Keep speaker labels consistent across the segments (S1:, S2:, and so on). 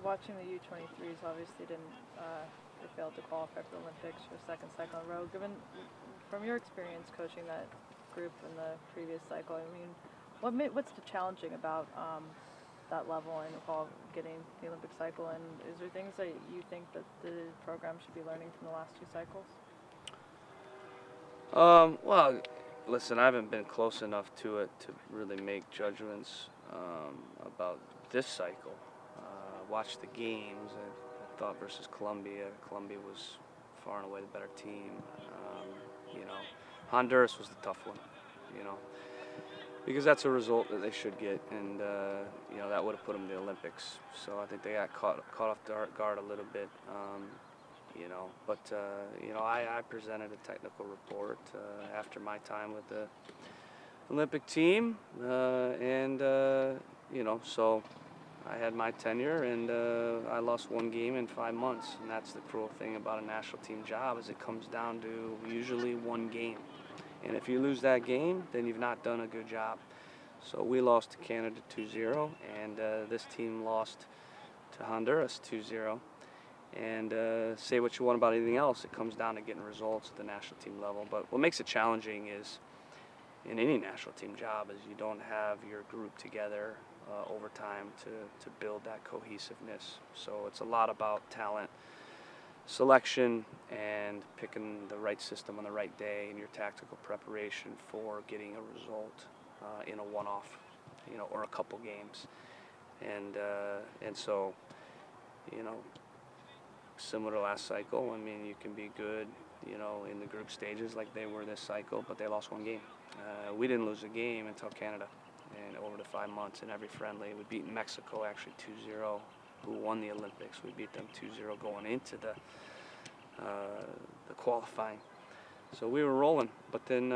S1: watching the U-23s, obviously they failed to qualify for the Olympics for the second cycle in a row. Given, from your experience coaching that group in the previous cycle, I mean, what's the challenging about that level and getting the Olympic cycle? And is there things that you think that the program should be learning from the last two cycles?
S2: Well, listen, I haven't been close enough to it to really make judgments about this cycle. Watched the games. I thought versus Colombia was far and away the better team. Honduras was the tough one, because that's a result that they should get, and that would have put them in the Olympics. So I think they got caught off guard a little bit. I presented a technical report after my time with the Olympic team, so I had my tenure, and I lost one game in 5 months, and that's the cruel thing about a national team job, is it comes down to usually one game, and if you lose that game, then you've not done a good job. So we lost to Canada 2-0, and this team lost to Honduras 2-0. And say what you want about anything else, it comes down to getting results at the national team level. But what makes it challenging is, in any national team job, is you don't have your group together over time to build that cohesiveness. So it's a lot about talent selection and picking the right system on the right day and your tactical preparation for getting a result in a one-off, or a couple games. And so, similar to last cycle, I mean, you can be good, in the group stages like they were this cycle, but they lost one game. We didn't lose a game until Canada, and over the 5 months in every friendly. We beat Mexico actually 2-0, who won the Olympics. We beat them 2-0 going into the qualifying. So we were rolling, but then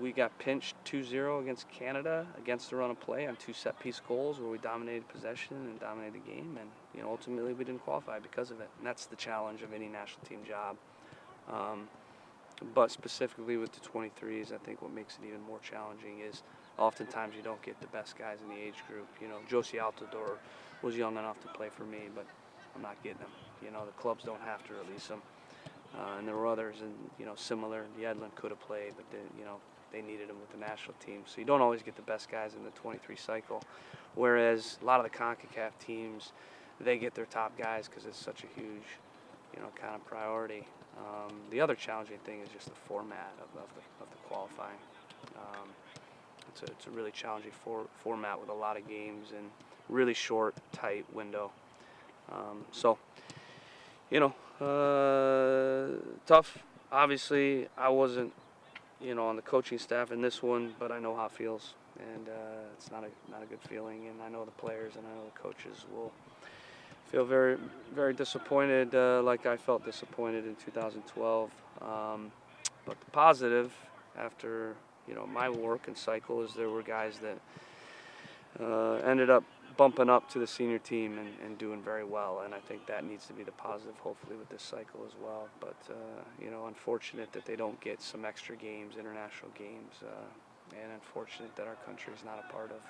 S2: we got pinched 2-0 against Canada, against the run of play on 2 set-piece goals where we dominated possession and dominated the game, and ultimately we didn't qualify because of it. And that's the challenge of any national team job. But specifically with the 23s, I think what makes it even more challenging is oftentimes you don't get the best guys in the age group. Josie Altidore was young enough to play for me, but I'm not getting him. The clubs don't have to release him. And there were others, and similar. Yedlin could have played, but they needed him with the national team. So you don't always get the best guys in the 23 cycle. Whereas a lot of the CONCACAF teams, they get their top guys because it's such a huge, kind of priority. The other challenging thing is just the format of the qualifying. It's a really challenging format with a lot of games and really short, tight window. Tough. Obviously, I wasn't, on the coaching staff in this one, but I know how it feels, and it's not a good feeling. And I know the players and I know the coaches will feel very, very disappointed, like I felt disappointed in 2012. But the positive, after my work and cycle, is there were guys that ended up bumping up to the senior team and doing very well, and I think that needs to be the positive, hopefully, with this cycle as well. But unfortunate that they don't get some extra games, international games, and unfortunate that our country is not a part of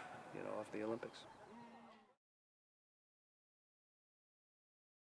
S2: the Olympics.